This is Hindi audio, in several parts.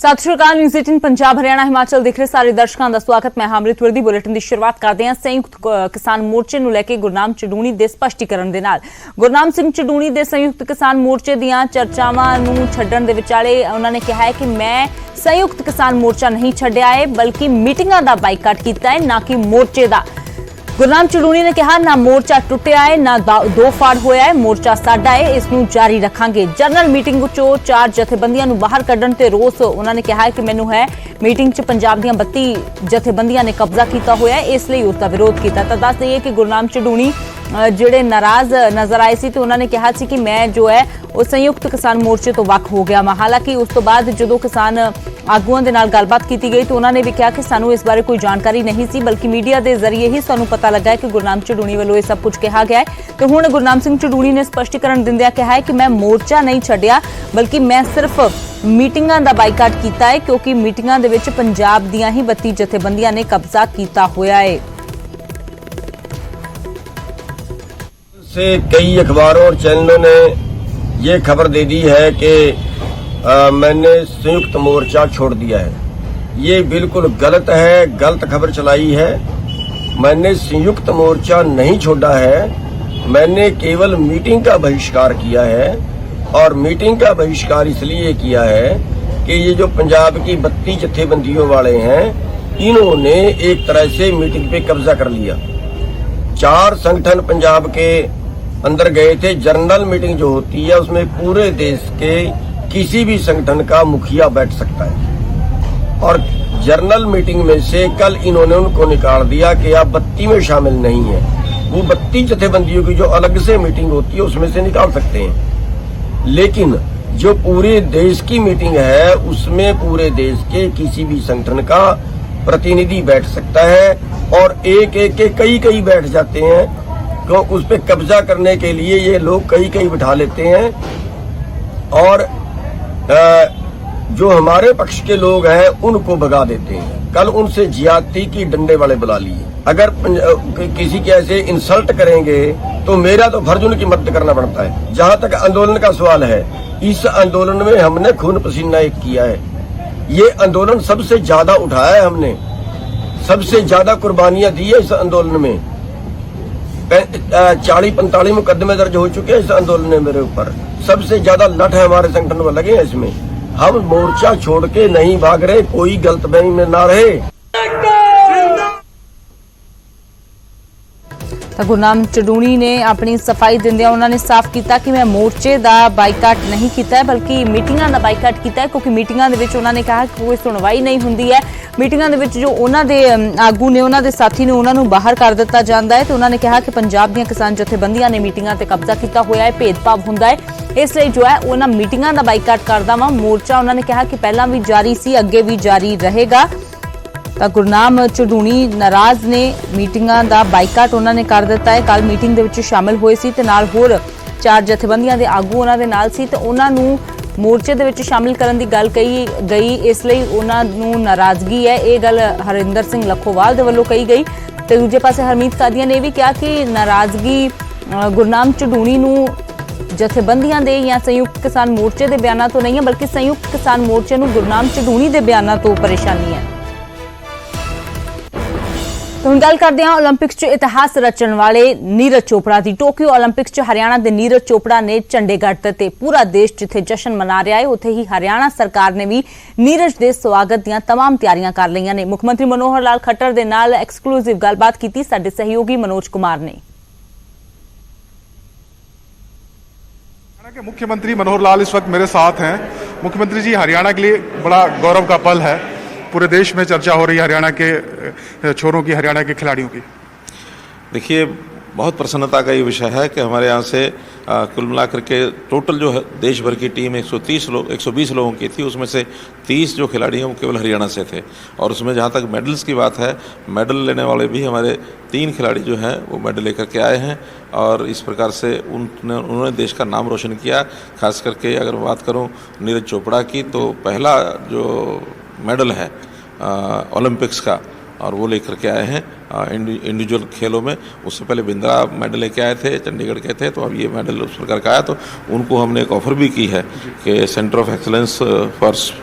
सत श्री अकाल। न्यूज़ 18 पंजाब हरियाणा हिमाचल देख रहे सारे दर्शकों का स्वागत। मैं अमृत वर्दी। बुलेटिन की शुरुआत करते हैं संयुक्त किसान मोर्चे ਨੂੰ ਲੈ ਕੇ ਗੁਰਨਾਮ ਚੜੂਣੀ ਦੇ ਸਪਸ਼ਟੀਕਰਨ ਦੇ ਨਾਲ। ਗੁਰਨਾਮ ਸਿੰਘ ਚੜੂਣੀ ਦੇ ਸੰयुक्त किसान मोर्चे ਦੀਆਂ ਚਰਚਾਵਾਂ ਨੂੰ ਛੱਡਣ ਦੇ ਵਿਚਾਲੇ ਉਹਨਾਂ ਨੇ ਕਿਹਾ ਹੈ ਕਿ ਮੈਂ संयुक्त किसान मोर्चा नहीं ਛੱਡਿਆ है बल्कि मीटिंगां ਦਾ ਬਾਈਕਾਟ ਕੀਤਾ है ना कि मोर्चे ਦਾ। गुरनाम चड़ूणी ने कहा ना मोर्चा टुटिया है ना दो फाड़ होया है, मोर्चा साडा है, इसनूं जारी रखांगे। जनरल मीटिंग चो 4 जथेबंदियां नूं बाहर कड्ढण ते रोस उन्होंने कहा है कि मैनूं है मीटिंग च पंजाब दीआं 32 जथेबंदियां ने कब्जा किया होया है, इसलिए उसका विरोध किया। तो दस दईए कि गुरनाम चड़ूणी ਜਿਹੜੇ नाराज नजर आए सी तो उन्होंने कहा सी कि मैं जो है वो संयुक्त किसान मोर्चे तो ਵੱਖ हो गया। हालांकि उस तो बाद जो किसान आगूआं दे नाल गलबात की गई तो उन्होंने भी कहा कि सानू इस बारे कोई जानकारी नहीं सी, बल्कि मीडिया के जरिए ही सानू पता लगा है कि गुरनाम चड़ूणी वालों ये सब कुछ कहा गया है। तो हुण गुरनाम सिंह चड़ूणी ने स्पष्टीकरण दिंदिआं कहा है कि मैं मोर्चा नहीं छड्डिया बल्कि मैं सिर्फ मीटिंगां दा बाईकाट कीता है, क्योंकि मीटिंगां दे विच पंजाब दीआं ही 32 जथेबंदियां ने कब्जा किया होया है। से कई अखबारों और चैनलों ने ये खबर दे दी है कि मैंने संयुक्त मोर्चा छोड़ दिया है। ये बिल्कुल गलत है, गलत खबर चलाई है। मैंने संयुक्त मोर्चा नहीं छोड़ा है, मैंने केवल मीटिंग का बहिष्कार किया है। और मीटिंग का बहिष्कार इसलिए किया है कि ये जो पंजाब की 32 जथेबंदियों वाले हैं इन्होंने एक तरह से मीटिंग पे कब्जा कर लिया। 4 संगठन पंजाब के अंदर गए थे। जनरल मीटिंग जो होती है उसमें पूरे देश के किसी भी संगठन का मुखिया बैठ सकता है, और जनरल मीटिंग में से कल इन्होंने उनको निकाल दिया कि आप 32 में शामिल नहीं है। वो 32 जथेबंदियों की जो अलग से मीटिंग होती है उसमें से निकाल सकते हैं, लेकिन जो पूरे देश की मीटिंग है उसमें पूरे देश के किसी भी संगठन का प्रतिनिधि बैठ सकता है, और एक एक के कई बैठ जाते हैं। तो उस पर कब्जा करने के लिए ये लोग कई बिठा लेते हैं, और जो हमारे पक्ष के लोग हैं उनको भगा देते हैं। कल उनसे ज्यादती की डंडे वाले बुला लिए। अगर किसी के ऐसे इंसल्ट करेंगे तो मेरा तो फर्ज उनकी मदद करना पड़ता है। जहां तक आंदोलन का सवाल है, इस आंदोलन में हमने खून पसीना एक किया है। ये आंदोलन सबसे ज्यादा उठाया है हमने, सबसे ज्यादा कुर्बानियां दी है इस आंदोलन में। 40-45 मुकदमे दर्ज हो चुके हैं इस आंदोलन में मेरे ऊपर। सबसे ज्यादा लठ है हमारे संगठन में लगे हैं इसमें। हम मोर्चा छोड़ के नहीं भाग रहे, कोई गलतफहमी में ना रहे। गुरनाम चड़ूणी ने अपनी सफाई दिंदिआं उन्होंने साफ किया कि मैं मोर्चे का बाईकाट नहीं किया है बल्कि मीटिंगां दा बाईकाट किया है, क्योंकि मीटिंगां दे विच उन्होंने कहा कि कोई सुनवाई नहीं हुंदी है। मीटिंगां दे विच जो उन्हां दे आगू ने उन्हां दे साथी ने उन्हां नूं बाहर कर दिता जांदा है। तो उन्होंने कहा कि पंजाब दीआं किसान जथेबंदियां ने मीटिंगां ते कब्जा किया होया है, भेदभाव हुंदा है, इसलिए जो है उन्हां मीटिंगां दा बाईकाट करदा वां। मोर्चा उन्होंने कहा कि पहलां भी जारी सी, अगे भी जारी रहेगा। तो गुरनाम चड़ूणी नाराज ने मीटिंगां दा बाईकाट उन्होंने कर दिता है। कल मीटिंग दे विच शामिल होए सी ते नाल होर 4 जथेबंदियां दे आगू उन्हां दे नाल सी, ते उन्हां नूं मोर्चे दे विच शामिल करन दी गल कही गई, इसलिए उन्हां नूं नाराजगी है। ये गल हरिंदर सिंह लखोवाल दे वल्लों कही गई। ते दूजे पासे हरमीत कादिया ने भी कहा कि नाराजगी गुरनाम चड़ूणी नूं जथेबंदियां दे या संयुक्त किसान मोर्चे के बयानों तो नहीं है, बल्कि संयुक्त किसान मोर्चे नूं गुरनाम चड़ूणी के बयानों तो परेशानी है। तो हम गल करते हैं ओलंपिक्स च इतिहास रचन वाले नीरज चोपड़ा की। टोक्यो ओलंपिक्स च हरियाणा के नीरज चोपड़ा ने झंडे गड़ दिते। पूरा देश जिथे जश्न मना रहा है उत्थे ही हरियाणा सरकार ने भी नीरज के स्वागत दीआं तमाम तैयारियां कर लईआं ने। मुख्यमंत्री मनोहर लाल खट्टर दे नाल एक्सक्लूसिव गलबात की साडे सहयोगी मनोज कुमार ने। के मुख्यमंत्री मनोहर लाल इस वक्त मेरे साथ हैं। मुख्यमंत्री जी, हरियाणा के लिए बड़ा गौरव का पल है, पूरे देश में चर्चा हो रही है हरियाणा के छोरों की, हरियाणा के खिलाड़ियों की। देखिए, बहुत प्रसन्नता का ये विषय है कि हमारे यहाँ से कुल मिलाकर के टोटल जो है देश भर की टीम 120 लोगों की थी, उसमें से 30 जो खिलाड़ी हैं वो केवल हरियाणा से थे। और उसमें जहाँ तक मेडल्स की बात है, मेडल लेने वाले भी हमारे 3 खिलाड़ी जो हैं वो मेडल लेकर के आए हैं, और इस प्रकार से उन्होंने देश का नाम रोशन किया। खास करके अगर बात करूँ नीरज चोपड़ा की, तो पहला जो मेडल है ओलंपिक्स का और वो लेकर के आए हैं इंडिविजुअल खेलों में। उससे पहले बिंद्रा मेडल लेके आए थे, चंडीगढ़ के थे, तो अब ये मेडल उस प्रकार का आया। तो उनको हमने एक ऑफ़र भी की है कि centre of excellence for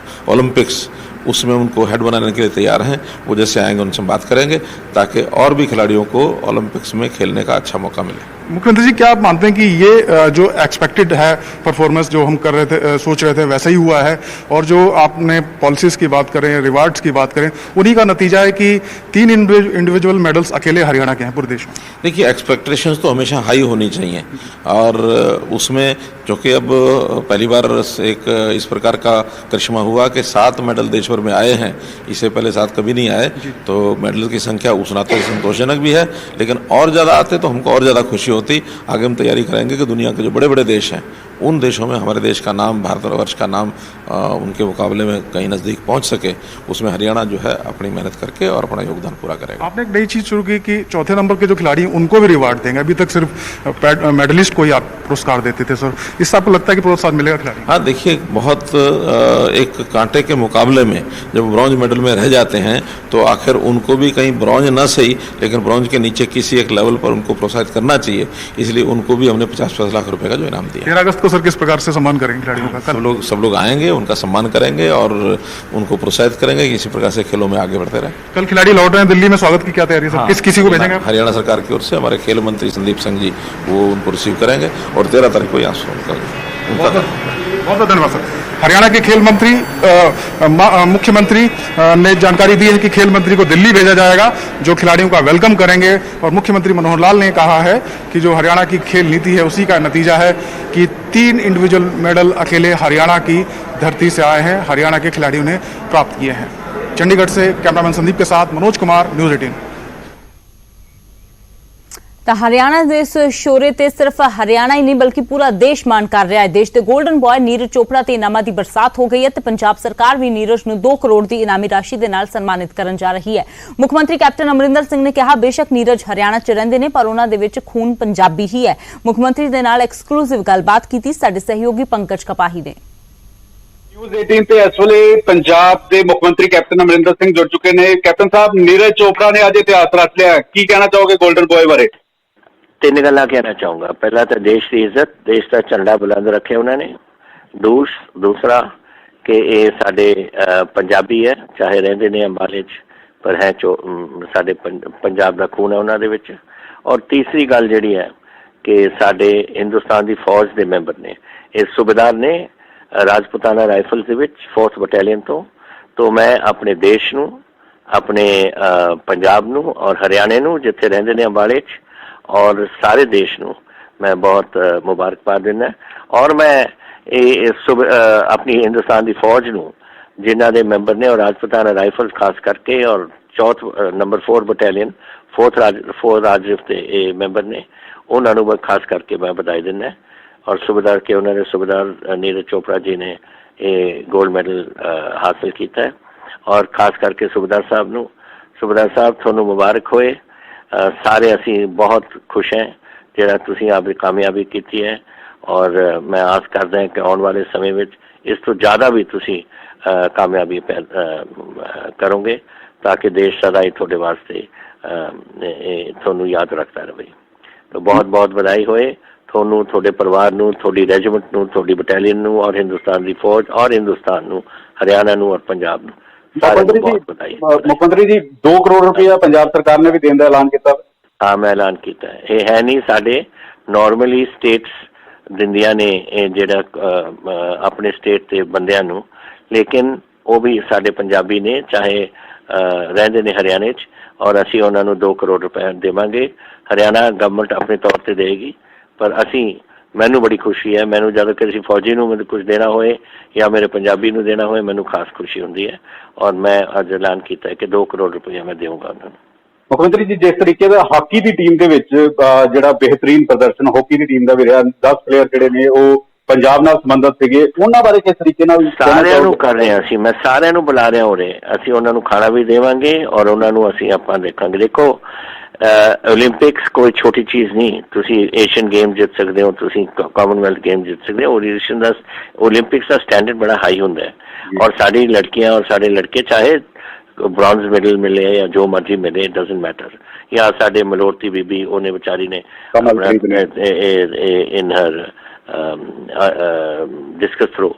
Olympics उसमें उनको हेड बनाने के लिए तैयार हैं। वो जैसे आएंगे उनसे हम बात करेंगे ताकि और भी खिलाड़ियों को ओलंपिक्स में खेलने का अच्छा मौका मिले। मुख्यमंत्री जी, क्या आप मानते हैं कि ये जो एक्सपेक्टेड है परफॉर्मेंस जो हम कर रहे थे, सोच रहे थे, वैसा ही हुआ है? और जो आपने पॉलिसीज की बात करें, रिवार्ड्स की बात करें, उन्हीं का नतीजा है कि 3 इंडिविजुअल मेडल्स अकेले हरियाणा के हैं पूरे देश में? देखिए, एक्सपेक्टेशंस तो हमेशा हाई होनी चाहिए और उसमें जो कि अब पहली बार एक इस प्रकार का करिश्मा हुआ कि 7 मेडल देश भर में आए हैं। इससे पहले 7 कभी नहीं आए, तो मेडल की संख्या उस नाते संतोषजनक भी है, लेकिन और ज़्यादा आते तो हमको और ज़्यादा खुशी होती। आगे हम तैयारी करेंगे कि दुनिया के जो बड़े बड़े देश हैं उन देशों में हमारे देश का नाम, भारतवर्ष का नाम उनके मुकाबले में कहीं नज़दीक पहुंच सके। उसमें हरियाणा जो है अपनी मेहनत करके और अपना योगदान पूरा करेगा। आपने एक नई चीज़ शुरू की कि चौथे नंबर के जो खिलाड़ी हैं उनको भी रिवार्ड देंगे। अभी तक सिर्फ मेडलिस्ट को ही आप पुरस्कार देते थे सर, इससे आपको लगता है कि प्रोत्साहन मिलेगा खिलाड़ी? हाँ, देखिए, बहुत एक कांटे के मुकाबले में जब ब्रॉन्ज मेडल में रह जाते हैं तो आखिर उनको भी कहीं ब्रॉन्ज ना सही लेकिन ब्रॉन्ज के नीचे किसी एक लेवल पर उनको प्रोत्साहित करना चाहिए। इसलिए उनको भी हमने 50-50 लाख रुपए का जो इनाम दिया। 13 अगस्त को सर किस प्रकार से सम्मान करेंगे खिलाड़ियों का? सब लोग आएंगे, उनका सम्मान करेंगे और उनको प्रोत्साहित करेंगे कि इसी प्रकार से खेलों में आगे बढ़ते रहे। कल खिलाड़ी लौट रहे हैं दिल्ली में, स्वागत की क्या तैयारी है सर? किसी को भेजेंगे? हरियाणा सरकार की ओर से हमारे खेल मंत्री संदीप सिंह जी वो उनको रिसीव करेंगे और 13 तारीख को यहाँ बहुत बहुत धन्यवाद सर। हरियाणा के खेल मंत्री मुख्यमंत्री ने जानकारी दी है कि खेल मंत्री को दिल्ली भेजा जाएगा जो खिलाड़ियों का वेलकम करेंगे। और मुख्यमंत्री मनोहर लाल ने कहा है कि जो हरियाणा की खेल नीति है उसी का नतीजा है कि 3 इंडिविजुअल मेडल अकेले हरियाणा की धरती से आए हैं, हरियाणा के खिलाड़ियों ने प्राप्त किए हैं। चंडीगढ़ से कैमरामैन संदीप के साथ मनोज कुमार, न्यूज़ 18। ਤਾਂ ਹਰਿਆਣਾ ਦੇ ਇਸ ਸ਼ੋਰੇ ਤੇ ਸਿਰਫ ਹਰਿਆਣਾ ਹੀ ਨਹੀਂ ਬਲਕਿ ਪੂਰਾ ਦੇਸ਼ ਮਾਣ ਕਰ ਰਿਹਾ ਹੈ। ਦੇਸ਼ ਦੇ 골ਡਨ ਬॉय ਨੀਰਜ ਚੋਪੜਾ ਤੇ ਇਨਾਮਾਂ ਦੀ ਬਰਸਾਤ ਹੋ ਗਈ ਹੈ ਤੇ ਪੰਜਾਬ ਸਰਕਾਰ ਵੀ ਨੀਰਜ ਨੂੰ 2 ਕਰੋੜ ਦੀ ਇਨਾਮੀ ਰਾਸ਼ੀ ਦੇ ਨਾਲ ਸਨਮਾਨਿਤ ਕਰਨ ਜਾ ਰਹੀ ਹੈ। ਮੁੱਖ ਮੰਤਰੀ ਕੈਪਟਨ ਅਮਰਿੰਦਰ ਸਿੰਘ ਨੇ ਕਿਹਾ ਬੇਸ਼ੱਕ ਨੀਰਜ ਹਰਿਆਣਾ 'ਚ ਰਹਿੰਦੇ ਨੇ ਪਰ ਉਹਨਾਂ ਦੇ ਵਿੱਚ ਖੂਨ ਪੰਜਾਬੀ ਹੀ ਹੈ। ਮੁੱਖ ਮੰਤਰੀ ਦੇ ਨਾਲ ਐਕਸਕਲੂਸਿਵ ਗੱਲਬਾਤ ਕੀਤੀ ਸਾਡੇ ਸਹਿਯੋਗੀ ਪੰਕਜ ਕਪਾਹੀ ਨੇ। न्यूज़ 18 ਤੇ ਇਸ ਵੇਲੇ ਪੰਜਾਬ ਦੇ ਮੁੱਖ ਮੰਤਰੀ ਕੈਪਟਨ ਅਮਰਿੰਦਰ ਸਿੰਘ ਜੁੜ ਚੁੱਕੇ ਨੇ। ਕੈਪਟਨ ਸਾਹਿਬ, ਨੀਰਜ ਚੋਪੜਾ ਨੇ ਅੱਜ ਇਤਿਹਾਸ ਰਚ ਲਿਆ, ਕੀ ਕਹਿਣਾ ਚਾਹੋਗੇ 골ਡਨ ਬॉय ਬਾਰੇ? 3 ਗੱਲਾਂ ਕਹਿਣਾ ਚਾਹੂੰਗਾ। ਪਹਿਲਾ ਤਾਂ ਦੇਸ਼ ਦੀ ਇੱਜ਼ਤ, ਦੇਸ਼ ਦਾ ਝੰਡਾ ਬੁਲੰਦ ਰੱਖਿਆ ਉਹਨਾਂ ਨੇ। ਦੂਸਰਾ ਕਿ ਇਹ ਸਾਡੇ ਪੰਜਾਬੀ ਹੈ, ਚਾਹੇ ਰਹਿੰਦੇ ਨੇ ਅੰਬਾਲੇ 'ਚ ਪਰ ਹੈ ਸਾਡੇ ਪੰਜਾਬ ਦਾ ਖੂਨ ਹੈ ਉਹਨਾਂ ਦੇ ਵਿੱਚ। ਔਰ ਤੀਸਰੀ ਗੱਲ ਜਿਹੜੀ ਹੈ ਕਿ ਸਾਡੇ ਹਿੰਦੁਸਤਾਨ ਦੀ ਫੌਜ ਦੇ ਮੈਂਬਰ ਨੇ, ਇਹ ਸੂਬੇਦਾਰ ਨੇ ਰਾਜਪੂਤਾਨਾ ਰਾਈਫਲਸ ਦੇ ਵਿੱਚ 4th ਬਟਾਲੀਅਨ ਤੋਂ ਮੈਂ ਆਪਣੇ ਦੇਸ਼ ਨੂੰ, ਆਪਣੇ ਪੰਜਾਬ ਨੂੰ ਔਰ ਹਰਿਆਣੇ ਨੂੰ ਜਿੱਥੇ ਰਹਿੰਦੇ ਨੇ ਅੰਬਾਲੇ 'ਚ ਔਰ ਸਾਰੇ ਦੇਸ਼ ਨੂੰ ਮੈਂ ਬਹੁਤ ਮੁਬਾਰਕਬਾਦ ਦਿੰਦਾ। ਔਰ ਮੈਂ ਆਪਣੀ ਹਿੰਦੁਸਤਾਨ ਦੀ ਫੌਜ ਨੂੰ ਜਿਨ੍ਹਾਂ ਦੇ ਮੈਂਬਰ ਨੇ ਔਰ ਰਾਜਪੂਤਾਨਾ ਰਾਈਫਲਸ ਖਾਸ ਕਰਕੇ ਔਰ 4th ਨੰਬਰ 4 ਬਟਾਲੀਅਨ 4th ਰਾਜਰਿਫ ਦੇ ਇਹ ਮੈਂਬਰ ਨੇ, ਉਹਨਾਂ ਨੂੰ ਮੈਂ ਖਾਸ ਕਰਕੇ ਮੈਂ ਵਧਾਈ ਦਿੰਦਾ। ਔਰ ਸੂਬੇਦਾਰ ਕੇ ਉਹਨਾਂ ਦੇ ਸੂਬੇਦਾਰ ਨੀਰਜ ਚੋਪੜਾ ਜੀ ਨੇ ਇਹ ਗੋਲਡ ਮੈਡਲ ਹਾਸਲ ਕੀਤਾ ਹੈ। ਔਰ ਖਾਸ ਕਰਕੇ ਸੂਬੇਦਾਰ ਸਾਹਿਬ ਨੂੰ, ਸੂਬੇਦਾਰ ਸਾਹਿਬ ਤੁਹਾਨੂੰ ਮੁਬਾਰਕ ਹੋਏ। ਸਾਰੇ ਅਸੀਂ ਬਹੁਤ ਖੁਸ਼ ਹਾਂ ਜਿਹੜਾ ਤੁਸੀਂ ਆਪਣੀ ਕਾਮਯਾਬੀ ਕੀਤੀ ਹੈ ਔਰ ਮੈਂ ਆਸ ਕਰਦਾ ਹਾਂ ਕਿ ਆਉਣ ਵਾਲੇ ਸਮੇਂ ਵਿੱਚ ਇਸ ਤੋਂ ਜ਼ਿਆਦਾ ਵੀ ਤੁਸੀਂ ਕਾਮਯਾਬੀ ਕਰੋਗੇ ਤਾਂ ਕਿ ਦੇਸ਼ ਸਦਾ ਹੀ ਤੁਹਾਡੇ ਵਾਸਤੇ ਤੁਹਾਨੂੰ ਯਾਦ ਰੱਖਦਾ ਰਹੇ। ਤਾਂ ਬਹੁਤ ਬਹੁਤ ਵਧਾਈ ਹੋਏ ਤੁਹਾਨੂੰ, ਤੁਹਾਡੇ ਪਰਿਵਾਰ ਨੂੰ, ਤੁਹਾਡੀ ਰੈਜੀਮੈਂਟ ਨੂੰ, ਤੁਹਾਡੀ ਬਟਾਲੀਅਨ ਨੂੰ ਔਰ ਹਿੰਦੁਸਤਾਨ ਦੀ ਫੌਜ ਔਰ ਹਿੰਦੁਸਤਾਨ ਨੂੰ, ਹਰਿਆਣਾ ਨੂੰ ਔਰ ਪੰਜਾਬ ਨੂੰ। ਮੁੱਖ ਮੰਤਰੀ ਜੀ 2 ਕਰੋੜ ਰੁਪਇਆ ਪੰਜਾਬ ਸਰਕਾਰ ਨੇ ਵੀ ਦੇਣ ਦਾ ਐਲਾਨ ਕੀਤਾ। ਹਾਂ, ਮੈਂ ਐਲਾਨ ਕੀਤਾ। ਇਹ ਹੈ ਨਹੀਂ ਸਾਡੇ ਨਾਰਮਲੀ ਸਟੇਟਸ ਦਿੰਦੀਆਂ ਨੇ ਇਹ ਜਿਹੜਾ ਆਪਣੇ ਸਟੇਟ ਦੇ ਬੰਦਿਆਂ ਨੂੰ, ਲੇਕਿਨ ਉਹ ਵੀ ਸਾਡੇ ਪੰਜਾਬੀ ਨੇ, ਚਾਹੇ ਰਹਿੰਦੇ ਨੇ ਹਰਿਆਣੇ 'ਚ ਔਰ ਅਸੀਂ ਉਹਨਾਂ ਨੂੰ 2 ਕਰੋੜ ਰੁਪਏ ਦੇਵਾਂਗੇ। ਹਰਿਆਣਾ ਗਵਰਨਮੈਂਟ ਆਪਣੇ ਤੌਰ 'ਤੇ ਦੇਵੇਗੀ ਪਰ ਮੈਨੂੰ ਬੜੀ ਖੁਸ਼ੀ ਹੈ। ਮੈਨੂੰ ਜਦੋਂ ਕਿਸੇ ਫੌਜੀ ਨੂੰ ਮੈਨੂੰ ਕੁਝ ਦੇਣਾ ਹੋਏ ਜਾਂ ਮੇਰੇ ਪੰਜਾਬੀ ਨੂੰ ਦੇਣਾ ਹੋਏ ਮੈਨੂੰ ਖਾਸ ਖੁਸ਼ੀ ਹੁੰਦੀ ਹੈ ਔਰ ਮੈਂ ਅੱਜ ਐਲਾਨ ਕੀਤਾ ਹੈ ਕਿ 2 ਕਰੋੜ ਰੁਪਏ ਮੈਂ ਦੇਵਾਂਗਾ ਉਹਨਾਂ ਨੂੰ। ਮੁੱਖ ਮੰਤਰੀ ਜੀ, ਜਿਸ ਤਰੀਕੇ ਦਾ ਹਾਕੀ ਦੀ ਟੀਮ ਦੇ ਵਿੱਚ ਜਿਹੜਾ ਬਿਹਤਰੀਨ ਪ੍ਰਦਰਸ਼ਨ ਹਾਕੀ ਦੀ ਟੀਮ ਦਾ ਵੀ ਰਿਹਾ, 10 ਪਲੇਅਰ ਜਿਹੜੇ ਨੇ ਉਹ ਪੰਜਾਬ ਨਾਲ ਸੰਬੰਧਿਤ ਸੀਗੇ, ਉਹਨਾਂ ਬਾਰੇ ਕਿਸ ਤਰੀਕੇ ਨਾਲ? ਸਾਰਿਆਂ ਨੂੰ ਕਰ ਰਹੇ ਹਾਂ ਅਸੀਂ, ਮੈਂ ਸਾਰਿਆਂ ਨੂੰ ਬੁਲਾ ਰਿਹਾ ਉਰੇ। ਅਸੀਂ ਉਹਨਾਂ ਨੂੰ ਖਾਣਾ ਵੀ ਦੇਵਾਂਗੇ ਔਰ ਉਹਨਾਂ ਨੂੰ ਅਸੀਂ ਆਪਾਂ ਦੇਖਾਂਗੇ। ਦੇਖੋ, ਓਲੰਪਿਕਸ ਕੋਈ ਛੋਟੀ ਚੀਜ਼ ਨਹੀਂ। ਤੁਸੀਂ ਏਸ਼ੀਅਨ ਗੇਮ ਜਿੱਤ ਸਕਦੇ ਹੋ, ਤੁਸੀਂ ਕਾਮਨਵੈਲਥ ਗੇਮ ਜਿੱਤ ਸਕਦੇ ਹੋ। ਓਲੰਪਿਕਸ ਦਾ ਸਟੈਂਡਰਡ ਬੜਾ ਹਾਈ ਹੁੰਦਾ ਹੈ ਔਰ ਸਾਡੀ ਲੜਕੀਆਂ ਔਰ ਸਾਡੇ ਲੜਕੇ ਚਾਹੇ ਬ੍ਰੌਂਜ਼ ਮੈਡਲ ਮਿਲੇ ਜਾਂ ਜੋ ਮਰਜ਼ੀ ਮਿਲੇ, ਇਟ ਡਜ਼ਨਟ ਮੈਟਰ। ਜਾਂ ਸਾਡੇ ਮਲੋਰਤੀ ਬੀਬੀ, ਉਹਨੇ ਵਿਚਾਰੀ ਨੇ ਇਨ ਹਰ ਡਿਸਕਸ ਥਰੋ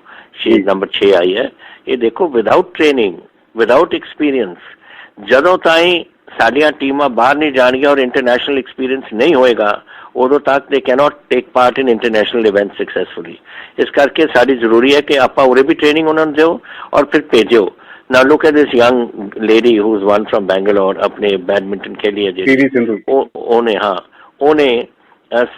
ਨੰਬਰ 6 आई है। ये देखो विदाउट ट्रेनिंग विदाउट एक्सपीरियंस ਜਦੋਂ ਤਾਈਂ ਸਾਡੀਆਂ ਟੀਮਾਂ ਬਾਹਰ ਨਹੀਂ ਜਾਣਗੀਆਂ ਔਰ ਇੰਟਰਨੈਸ਼ਨਲ ਐਕਸਪੀਰੀਅੰਸ ਨਹੀਂ ਹੋਏਗਾ ਉਦੋਂ ਤੱਕ ਦੇ ਕੈਨੋਟ ਟੇਕ ਪਾਰਟ ਇਨ ਇੰਟਰਨੈਸ਼ਨਲ ਇਵੈਂਟ ਸਕਸੈਸਫੁਲੀ। ਇਸ ਕਰਕੇ ਸਾਡੀ ਜ਼ਰੂਰੀ ਹੈ ਕਿ ਆਪਾਂ ਉਰੇ ਵੀ ਟ੍ਰੇਨਿੰਗ ਉਹਨਾਂ ਨੂੰ ਦਿਓ ਔਰ ਫਿਰ ਭੇਜੋ। Now look at this young lady who's won from Bangalore अपने बैडमिंटन खेली है ਜਿਹੜੀ ਉਹਨੇ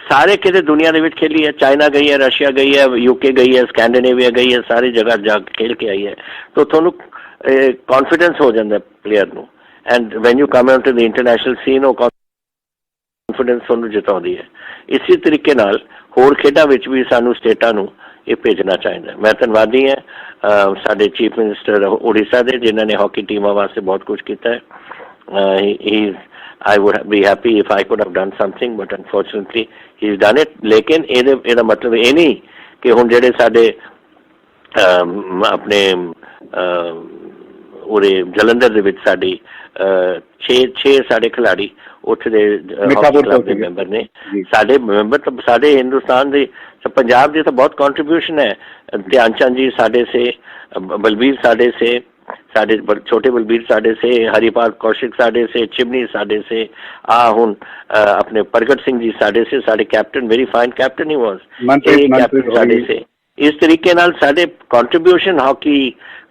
ਸਾਰੇ ਕਿਤੇ ਦੁਨੀਆ ਦੇ ਵਿੱਚ ਖੇਲੀ ਹੈ। ਚਾਈਨਾ ਗਈ ਹੈ, ਰਸ਼ੀਆ ਗਈ ਹੈ, UK ਗਈ ਹੈ, ਸਕੈਂਡੀਨੇਵੀਆ ਗਈ ਹੈ, ਸਾਰੀ ਜਗ੍ਹਾ ਜਾ ਕੇ ਖੇਲ ਕੇ ਆਈ ਹੈ। ਤਾਂ ਤੁਹਾਨੂੰ ਕੌਨਫੀਡੈਂਸ ਹੋ ਜਾਂਦਾ ਪਲੇਅਰ ਨੂੰ। And when you come out to the international scene ਉਹ ਕੌਨਫੀਡੈਂਸ ਤੁਹਾਨੂੰ ਜਿਤਾਉਂਦੀ ਹੈ। ਇਸੇ ਤਰੀਕੇ ਨਾਲ ਹੋਰ ਖੇਡਾਂ ਵਿੱਚ ਵੀ ਸਾਨੂੰ ਸਟੇਟਾਂ ਨੂੰ ਇਹ ਭੇਜਣਾ ਚਾਹੀਦਾ। ਮੈਂ ਧੰਨਵਾਦੀ ਹਾਂ ਸਾਡੇ ਚੀਫ ਮਿਨਿਸਟਰ ਉੜੀਸਾ ਦੇ ਜਿਨ੍ਹਾਂ ਨੇ ਹਾਕੀ ਟੀਮਾਂ ਵਾਸਤੇ ਬਹੁਤ ਕੁਝ ਕੀਤਾ ਹੈ। I would be happy if I could have done something, but unfortunately he's done it. लेकिन ਇਹਦਾ ਮਤਲਬ ਇਹ ਨਹੀਂ ਕਿ ਹੁਣ ਜਿਹੜੇ ਸਾਡੇ ਆਪਣੇ ਉਰੇ ਜਲੰਧਰ ਦੇ ਵਿੱਚ ਸਾਡੀ 6 ਸਾਡੇ ਖਿਲਾੜੀ ਉੱਥੇ ਦੇ ਹਾਕੀ ਕਲੱਬ ਦੇ ਮੈਂਬਰ ਨੇ। ਸਾਡੇ ਮੈਂਬਰ ਤਾਂ ਸਾਡੇ ਹਿੰਦੁਸਤਾਨ ਦੇ पंजाब ਦੀ ਤਾਂ बहुत कंट्रीब्यूशन है। ध्यानचंद जी साढ़े से, बलबीर साढ़े से, साढ़े छोटे बलबीर साढ़े से, हरिपाल कौशिक साढ़े से, चिमनी साढ़े से, हुन अपने प्रगट सिंह जी साढ़े से, साढ़े captain very fine captain he was captain साढ़े से। इस तरीके नाल साढ़े कंट्रीब्यूशन हॉकी